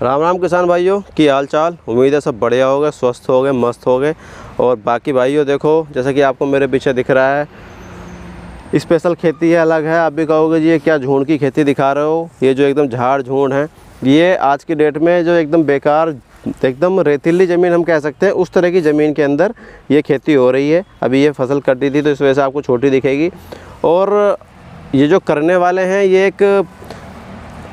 राम राम किसान भाइयों की हाल चाल। उम्मीद है सब बढ़िया हो गए, स्वस्थ हो गए, मस्त हो गए। और बाकी भाइयों देखो, जैसा कि आपको मेरे पीछे दिख रहा है, स्पेशल खेती है, अलग है। आप भी कहोगे जी ये क्या झूठ की खेती दिखा रहे हो, ये जो एकदम झाड़ झूठ है, ये आज की डेट में जो एकदम बेकार, एकदम रेतीली ज़मीन हम कह सकते हैं, उस तरह की ज़मीन के अंदर ये खेती हो रही है। अभी ये फसल कटी थी तो इस वजह से आपको छोटी दिखेगी। और ये जो करने वाले हैं ये एक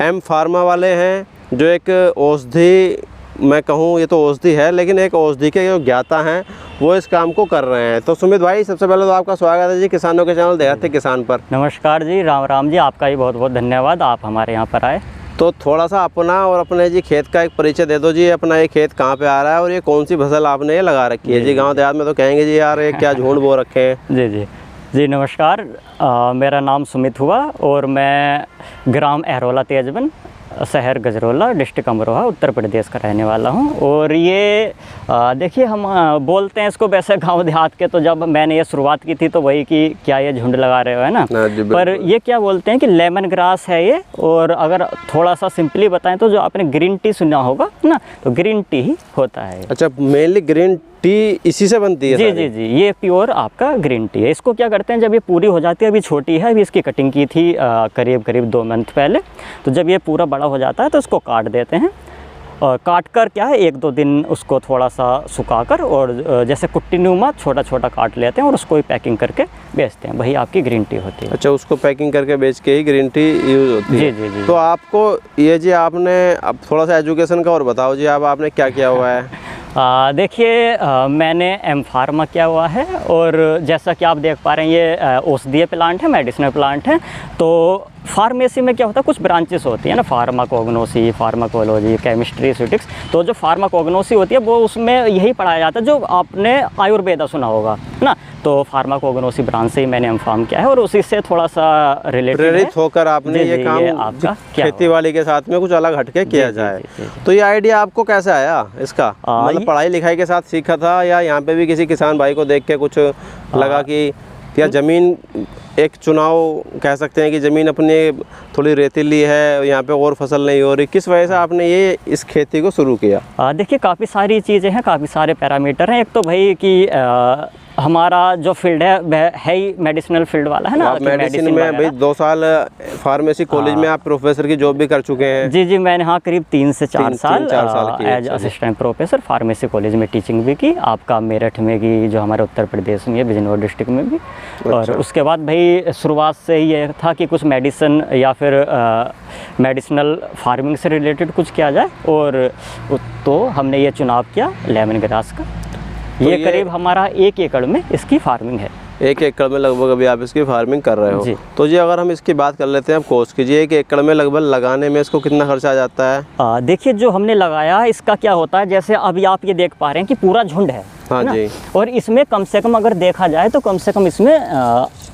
एम फार्मा वाले हैं, जो एक औषधि, मैं कहूँ ये तो औषधि है, लेकिन एक औषधि के जो ज्ञाता हैं वो इस काम को कर रहे हैं। तो सुमित भाई, सबसे पहले तो आपका स्वागत है जी किसानों के चैनल देहाती किसान पर। नमस्कार जी, राम राम जी, आपका भी बहुत बहुत धन्यवाद, आप हमारे यहाँ पर आए। तो थोड़ा सा अपना और अपने जी खेत का एक परिचय दे दो जी। अपना ये खेत कहाँ पे आ रहा है और ये कौन सी फसल आपने ये लगा रखी है जी? गाँव देहात में तो कहेंगे जी यार ये क्या झूठ बो रखे हैं। जी जी जी, नमस्कार। मेरा नाम सुमित हुआ और मैं ग्राम अहरोला तेजबन, शहर गजरोला, डिस्ट्रिक्ट अमरोहा, उत्तर प्रदेश का रहने वाला हूं। और ये देखिए, हम बोलते हैं इसको वैसे गांव देहात के, तो जब मैंने ये शुरुआत की थी तो वही कि क्या ये झुंड लगा रहे हो, है ना। पर ये क्या बोलते हैं कि लेमन ग्रास है ये। और अगर थोड़ा सा सिंपली बताएं तो जो आपने ग्रीन टी सुना होगा ना, तो ग्रीन टी ही होता है। अच्छा, मेनली ग्रीन टी इसी से बनती है? जी जी जी, ये प्योर आपका ग्रीन टी है। इसको क्या करते हैं, जब ये पूरी हो जाती है, अभी छोटी है, अभी इसकी कटिंग की थी करीब 2 मंथ पहले, तो जब ये पूरा बड़ा हो जाता है तो इसको काट देते हैं। और काट कर क्या है, 1-2 दिन उसको थोड़ा सा सुखाकर और जैसे कुट्टी नुमा छोटा छोटा काट लेते हैं और उसको ही पैकिंग करके बेचते हैं, वही आपकी ग्रीन टी होती है। अच्छा, उसको पैकिंग करके बेच के ही ग्रीन टी यूज़ होती है? जी जी जी। तो आपको ये जी, आपने अब थोड़ा सा एजुकेशन का और बताओ जी, आपने क्या किया हुआ है? देखिए, मैंने एम फार्मा किया हुआ है और जैसा कि आप देख पा रहे हैं ये औषधीय प्लांट है, मेडिसिनल प्लांट है। तो फार्मेसी में क्या होता है, कुछ ब्रांचेस होती है ना, फार्माकोग्नोसी, फार्माकोलॉजी, केमिस्ट्री, स्यूटिक्स। तो जो फार्माकोग्नोसी होती है वो उसमें यही पढ़ाया जाता है जो आपने आयुर्वेदा सुना होगा ना। तो फार्माकोग्नोसी ब्रांच से ही मैंने एम फार्म किया है और उसी से थोड़ा सा प्रेरित होकर आपने ये काम आपका खेती बाड़ी के साथ में कुछ अलग हटके किया जाए। तो ये आइडिया आपको कैसे आया इसका? मतलब पढ़ाई लिखाई के साथ सीखा था या यहाँ पे भी किसी किसान भाई को देख के कुछ लगा कि, या ज़मीन एक चुनाव कह सकते हैं कि ज़मीन अपनी थोड़ी रेतीली है, यहाँ पे और फसल नहीं हो रही, किस वजह से आपने ये इस खेती को शुरू किया? देखिए, काफ़ी सारी चीज़ें हैं, काफ़ी सारे पैरामीटर हैं। एक तो भाई कि हमारा जो फील्ड है वह है ही मेडिसिनल फील्ड वाला है ना। आप मेडिसिन में भाई 2 साल फार्मेसी कॉलेज में आप प्रोफेसर की जॉब भी कर चुके हैं? जी जी, मैंने हाँ करीब 3 से 4 साल की age assistant professor pharmacy college में टीचिंग भी की। आपका मेरठ में की, जो हमारे उत्तर प्रदेश में है, बिजनौर डिस्ट्रिक्ट में भी। और उसके बाद भाई शुरुआत से ये था कि कुछ मेडिसिन या फिर मेडिसिनल फार्मिंग से रिलेटेड कुछ किया जाए, और तो हमने ये चुनाव किया लेमन ग्रास का। तो ये करीब हमारा 1 एकड़ में इसकी फार्मिंग है। 1 एकड़ में लगभग अभी आप इसकी फार्मिंग कर रहे हो जी। तो जी अगर हम इसकी बात कर लेते हैं, आप कॉस्ट कीजिए, 1 एकड़ में लगभग लगाने में इसको कितना खर्चा आ जाता है? देखिए, जो हमने लगाया इसका क्या होता है, जैसे अभी आप ये देख पा रहे हैं कि पूरा झुंड है। हाँ जी। और इसमें कम से कम अगर देखा जाए तो कम से कम इसमें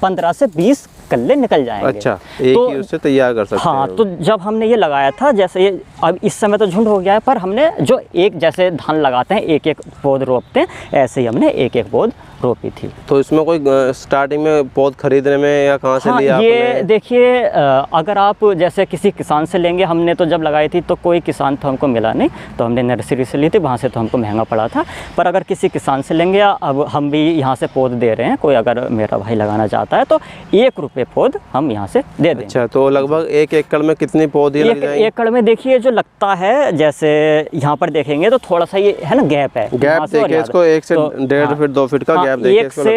15 से 20 कल्ले निकल जाएंगे। अच्छा, एक ही उससे तैयार कर सकते हैं? हाँ, तो जब हमने ये लगाया था, जैसे ये अब इस समय तो झुंड हो गया है, पर हमने जो एक जैसे धान लगाते हैं, एक एक पौध रोपते हैं, ऐसे ही हमने एक एक पौध रोपी थी। तो इसमें कोई स्टार्टिंग में पौध खरीदने में या कहाँ से लिया? ये देखिए, अगर आप जैसे किसी किसान से लेंगे, हमने तो जब लगाई थी तो कोई किसान तो हमको मिला नहीं, तो हमने नर्सरी से ली थी, वहाँ से तो हमको महंगा पड़ा था। पर अगर किसी किसान से लेंगे, या अब हम भी यहाँ से पौध दे रहे हैं, कोई अगर मेरा भाई लगाना चाहता है तो 1 रुपये पौध हम यहाँ से दे दें। अच्छा, तो लगभग 1 एकड़ में कितनी पौधे लग जाएंगे? 1 एकड़ में देखिए जो लगता है, जैसे यहाँ पर देखेंगे तो थोड़ा सा ये है ना गैप है, गैप देखिए इसको 1 से 1.5 फीट 2 फीट का गैप देखिए। 1 से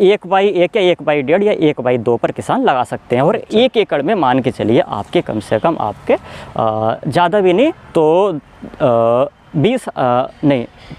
1/1 या 1/1.5 या 1/2 पर किसान लगा सकते हैं। और 1 एकड़ में मान के चलिए आपके कम से कम आपके ज़्यादा भी नहीं तो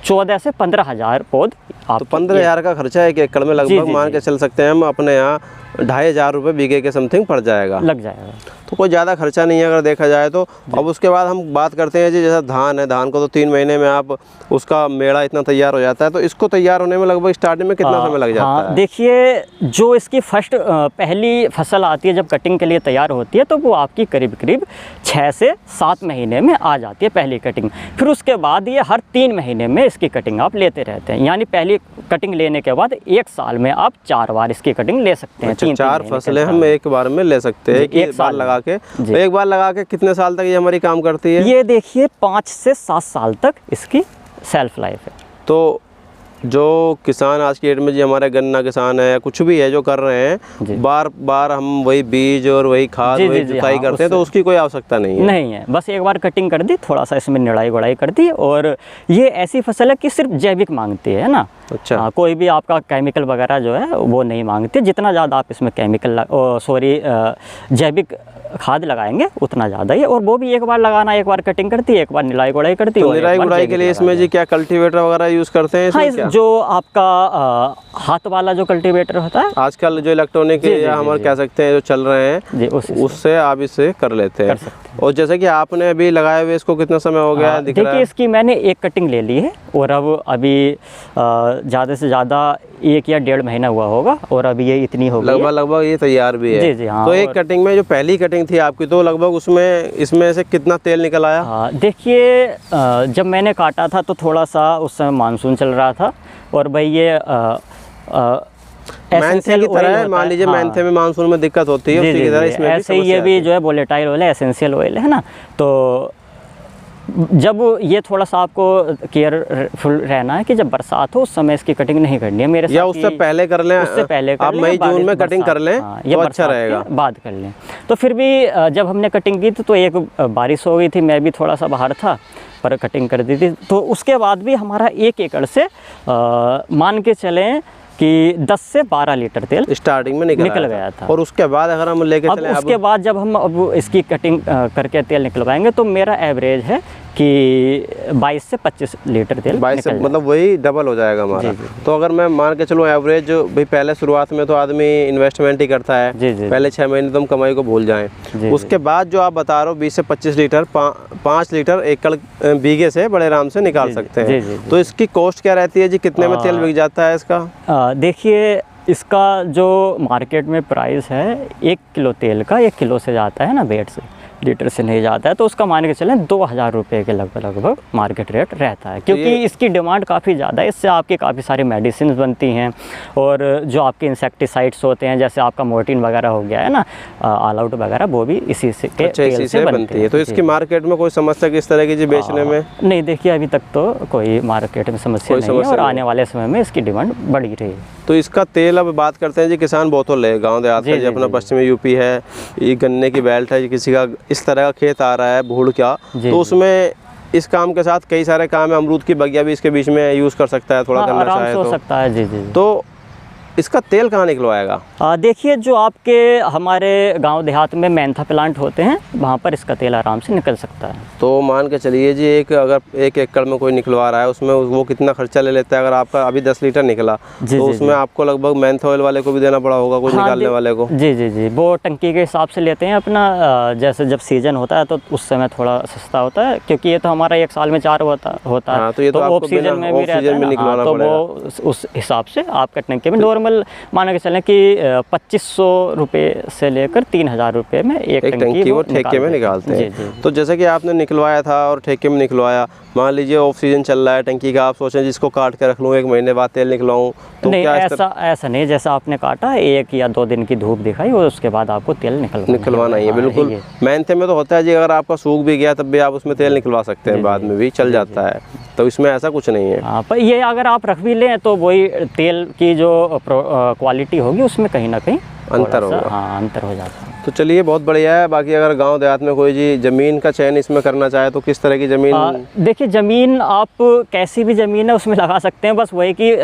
14 से 15 हज़ार पौध। तो 15,000 का खर्चा 1 एकड़ में लगभग मान के चल सकते हैं हम, अपने यहाँ 2,500 रुपये बीघे के समथिंग पड़ जाएगा, लग जाएगा। तो कोई ज़्यादा खर्चा नहीं है अगर देखा जाए तो। अब उसके बाद हम बात करते हैं जी, जैसा धान है, धान को तो 3 महीने में आप उसका मेड़ा इतना तैयार हो जाता है, तो इसको तैयार होने में लगभग स्टार्टिंग में कितना समय लग जाता है? देखिए, जो इसकी पहली फसल आती है जब कटिंग के लिए तैयार होती है, तो वो आपकी करीब 6 से 7 महीने में आ जाती है पहली कटिंग। फिर उसके बाद ये हर 3 महीने में इसकी कटिंग आप लेते रहते हैं, यानी पहली कटिंग लेने के बाद 1 साल में आप 4 बार इसकी कटिंग ले सकते हैं। तीन 4 महीने के फसलें हम अंतराल। एक बार में ले सकते हैं, जी, एक एक बार साल लगा के। जी। तो एक बार लगा के कितने साल तक ये हमारी काम करती है? ये देखिए 5 से 7 साल तक इसकी सेल्फ लाइफ है। तो जो किसान आज की डेट में जी हमारे गन्ना किसान है, कुछ भी है जो कर रहे जी। हैं, बार बार हम वही बीज और वही खाद जी, वही जी, जी, जुताई हाँ, करते हैं, तो उसकी कोई आवश्यकता नहीं है। नहीं है, बस एक बार कटिंग कर दी, थोड़ा सा इसमें निड़ाई गुड़ाई कर दी, और ये ऐसी फसल है कि सिर्फ जैविक मांगती है ना। अच्छा। हाँ, कोई भी आपका केमिकल वगैरह जो है वो नहीं मांगती। जितना ज़्यादा आप इसमें केमिकल जैविक खाद लगाएंगे उतना ज़्यादा ही, और वो भी एक बार लगाना, एक बार कटिंग करती है, एक बार निराई गुड़ाई करती है। तो और एक निराई बार गुड़ाई के जैविक लिए इसमें लगाते जी हैं। क्या कल्टीवेटर वगैरह यूज़ करते हैं हाँ, इसमें क्या? जो आपका हाथ वाला जो कल्टीवेटर होता है, आजकल जो इलेक्ट्रॉनिक जी, जी, या जी, हमारे जी। कह सकते हैं जो चल रहे हैं, जी उससे आप इसे कर लेते हैं। कर सकते और जैसे कि आपने अभी लगाए हुए इसको कितना समय हो गया है दिख रहा देखिए, है? इसकी मैंने एक कटिंग ले ली है, और अब अभी ज़्यादा से ज़्यादा 1 या 1.5 महीना हुआ होगा, और अभी ये इतनी हो गई है। लगभग ये तैयार भी है। जी, जी, हाँ, तो एक और- कटिंग में जो पहली कटिंग थी आपकी, तो लगभग उसमें इसमें से कितना तेल निकल आया? देखिए, जब मैंने काटा था तो थोड़ा सा उस समय मानसून चल रहा था, और भाई ये मैंथे एसेंशियल की ऑयल तरह है, होता मान है। लीजिए हाँ। मैंथे में मानसून में दिक्कत होती है, जी, उसी जी, की तरह जी, इसमें भी ऐसे ही ये समस्या भी है। जो है वोलेटाइल ऑयल है, एसेंशियल ऑयल है ना। तो जब ये थोड़ा सा आपको केयरफुल रहना है कि जब बरसात हो उस समय इसकी कटिंग नहीं करनी है। मेरे या साथ उससे ये- पहले कर लें, उससे पहले कर आप लें, मई या जून में बारिश कटिंग कर लें हाँ, तो या अच्छा बरसात के रहेगा। बाद कर लें। तो फिर भी जब हमने कटिंग की थी तो एक बारिश हो गई थी, मैं भी थोड़ा सा बाहर था, पर कटिंग कर दी थी। तो उसके बाद भी हमारा 1 एकड़ से मान के चलें कि 10 से 12 लीटर तेल स्टार्टिंग में निकल आया गया था। और उसके बाद अगर हम लेके अब चलें उसके बाद जब हम अब इसकी कटिंग करके तेल निकलवाएंगे तो मेरा एवरेज है कि 22 से 25 लीटर तेल 22 से निकल मतलब वही डबल हो जाएगा हमारा। जी, जी, तो अगर मैं मान के चलूँ एवरेज, भाई पहले शुरुआत में तो आदमी इन्वेस्टमेंट ही करता है, जी, जी, पहले 6 महीने तो हम कमाई को भूल जाएं। जी, उसके बाद जो आप बता रहे हो 20 से 25 लीटर 5 लीटर एकड़ बीघे से बड़े आराम से निकाल सकते हैं। जी, जी, जी। तो इसकी कॉस्ट क्या रहती है जी, कितने में तेल बिक जाता है इसका? देखिए, इसका जो मार्केट में प्राइस है 1 किलो तेल का, 1 किलो से जाता है ना, वेट से, लीटर से नहीं जाता है, तो उसका मान के चलें 2000 रुपये के लगभग मार्केट रेट रहता है, क्योंकि इसकी डिमांड काफ़ी ज़्यादा है। इससे आपकी काफ़ी सारी मेडिसिन बनती हैं, और जो आपके इंसेक्टिसाइड्स होते हैं, जैसे आपका मोर्टिन वगैरह हो गया है ना, ऑल आउट वगैरह, वो भी इसी से के अच्छा, तेल इसी से से बनती है। तो इसकी मार्केट में कोई समस्या किस तरह की जी बेचने में? नहीं, देखिए, अभी तक तो कोई मार्केट में समस्या नहीं है, और आने वाले समय में इसकी डिमांड बढ़ी रही है। तो इसका तेल अब बात करते हैं जी, किसान बहुत ले गांव देहात का, जी अपना पश्चिमी यूपी है, ये गन्ने की बेल्ट है, किसी का इस तरह का खेत आ रहा है भूड़ क्या, तो उसमें इस काम के साथ कई सारे काम है, अमरूद की बगिया भी इसके बीच में यूज़ कर सकता है, थोड़ा करना आराम चाहे से हो तो। सकता है। जी, जी, जी। तो इसका तेल कहाँ निकलवाएगा? देखिए, जो आपके हमारे गांव देहात में मेंथा प्लांट होते हैं, वहाँ पर इसका तेल आराम से निकल सकता है। तो मान के चलिए जी, अगर 1 एकड़ में कोई निकलवा रहा है, उसमें वो कितना खर्चा ले लेता है? अगर आपका अभी 10 लीटर निकला जी, तो जी, उसमें आपको लगभग मेंथा ऑयल वाले को भी देना पड़ा होगा, कुछ निकालने वाले को। जी, जी, जी, वो टंकी के हिसाब से लेते हैं अपना। जैसे जब सीजन होता है तो उस समय थोड़ा सस्ता होता है, क्योंकि ये तो हमारा 1 साल में 4 होता है। हाँ, तो ये तो आपको ऑफ सीजन में भी रहता है ना, निकलवाना तो पड़ेगा। वो उस हिसाब से आपका टंकी में नॉर्मल मान के चलें कि 2500 रुपये से लेकर 3000 रुपये में एक टंकी वो ठेके में निकालते हैं। जी, जी। तो जैसे कि आपने निकलवाया था और ठेके में निकलवाया, मान लीजिए ऑफ सीजन चल रहा है टंकी का, आप सोचें जिसको काट के रख लूँ, 1 महीने बाद तेल निकलवाऊँ, तो नहीं, क्या ऐसा नहीं। जैसा आपने काटा 1 या 2 दिन की धूप दिखाई और उसके बाद आपको तेल निकलवाना ही है? बिल्कुल। मेंथे में तो होता है जी, अगर आपका सूख भी गया तब भी आप उसमें तेल निकलवा सकते हैं, बाद में भी चल जाता है, तो इसमें ऐसा कुछ नहीं है। हाँ, पर ये अगर आप रख भी लें तो वही तेल की जो क्वालिटी होगी उसमें कहीं ना कहीं अंतर होगा। हाँ, अंतर हो जाता है। तो चलिए, बहुत बढ़िया है। बाकी अगर गांव देहात में कोई जी ज़मीन का चयन इसमें करना चाहे तो किस तरह की ज़मीन? देखिए, ज़मीन आप कैसी भी ज़मीन है उसमें लगा सकते हैं, बस वही कि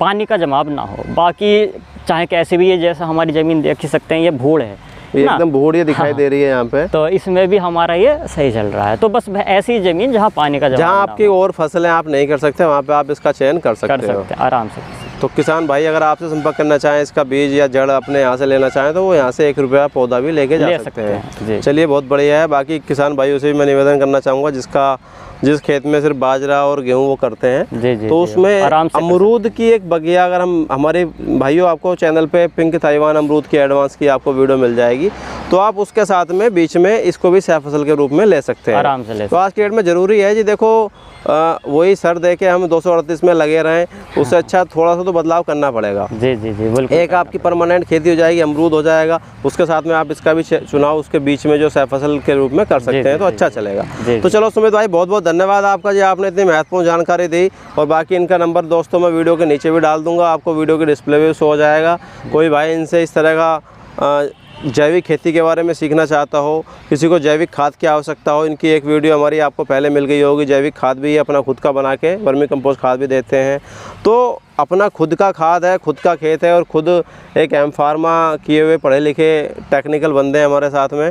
पानी का जमाव ना हो। बाकी चाहे कैसी भी है, जैसा हमारी ज़मीन देख ही सकते हैं, ये भूड़ है, एकदम भूड़ दिखाई दे रही है यहाँ पे, तो इसमें भी हमारा ये सही चल रहा है। तो बस ऐसी ज़मीन जहाँ पानी का जमाव जहाँ ना आपकी और फसलें आप नहीं कर सकते, वहाँ पे आप इसका चयन कर सकते हो। आराम से। तो किसान भाई अगर आपसे संपर्क करना चाहें, इसका बीज या जड़ अपने यहाँ से लेना चाहें, तो वो यहाँ से 1 रुपया पौधा भी लेके जा सकते हैं। जी। चलिए, बहुत बढ़िया है। बाकी किसान भाइयों से भी मैं निवेदन करना चाहूँगा, जिसका जिस खेत में सिर्फ बाजरा और गेहूं वो करते हैं, जी जी तो जी, उसमें आराम से कर अमरूद की एक बगिया, अगर हम हमारे भाइयों आपको चैनल पे पिंक ताइवान अमरूद की एडवांस की आपको वीडियो मिल जाएगी, तो आप उसके साथ में बीच में इसको भी सह फसल के रूप में ले सकते हैं। आराम से ले तो आज के डेट में ज़रूरी है जी, देखो वही सर दे के हम 238 में लगे रहें, उससे अच्छा थोड़ा सा तो बदलाव करना पड़ेगा। जी जी जी बिल्कुल। एक आपकी परमानेंट खेती हो जाएगी, अमरूद हो जाएगा, उसके साथ में आप इसका भी चुनाव उसके बीच में जो सह फसल के रूप में कर सकते हैं, तो अच्छा चलेगा। तो चलो सुमित भाई, बहुत बहुत धन्यवाद आपका जी, आपने इतनी महत्वपूर्ण जानकारी दी। और बाकी इनका नंबर दोस्तों मैं वीडियो के नीचे भी डाल दूंगा, आपको वीडियो के डिस्प्ले भी शो हो जाएगा। कोई भाई इनसे इस तरह का जैविक खेती के बारे में सीखना चाहता हो, किसी को जैविक खाद की आवश्यकता हो, इनकी एक वीडियो हमारी आपको पहले मिल गई होगी। जैविक खाद भी अपना खुद का बना के वर्मी कंपोस्ट खाद भी देते हैं, तो अपना खुद का खाद है, खुद का खेत है, और खुद एक एम फार्मा किए हुए पढ़े लिखे टेक्निकल बंदे हैं हमारे साथ में,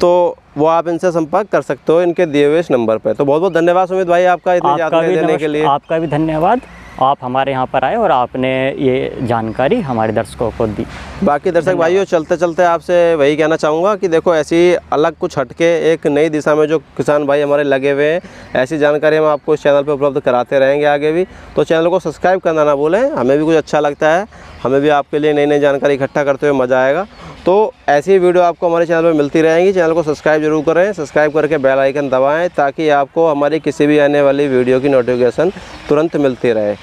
तो वो आप इनसे संपर्क कर सकते हो इनके दिए हुए इस नंबर पे। तो बहुत बहुत धन्यवाद सुमित भाई आपका इतनी जानकारी देने के लिए। आपका भी धन्यवाद, आप हमारे यहाँ पर आए और आपने ये जानकारी हमारे दर्शकों को दी। बाकी दर्शक भाइयों, चलते चलते आपसे वही कहना चाहूँगा कि देखो, ऐसी अलग कुछ हटके एक नई दिशा में जो किसान भाई हमारे लगे हुए हैं, ऐसी जानकारी हम आपको इस चैनल पे उपलब्ध कराते रहेंगे आगे भी। तो चैनल को सब्सक्राइब करना ना भूलें, हमें भी कुछ अच्छा लगता है, हमें भी आपके लिए नई नई जानकारी इकट्ठा करते हुए मज़ा आएगा। तो ऐसी वीडियो आपको हमारे चैनल पर मिलती रहेंगी। चैनल को सब्सक्राइब जरूर करें, सब्सक्राइब करके बेल आइकन दबाएँ, ताकि आपको हमारी किसी भी आने वाली वीडियो की नोटिफिकेशन तुरंत मिलती रहे।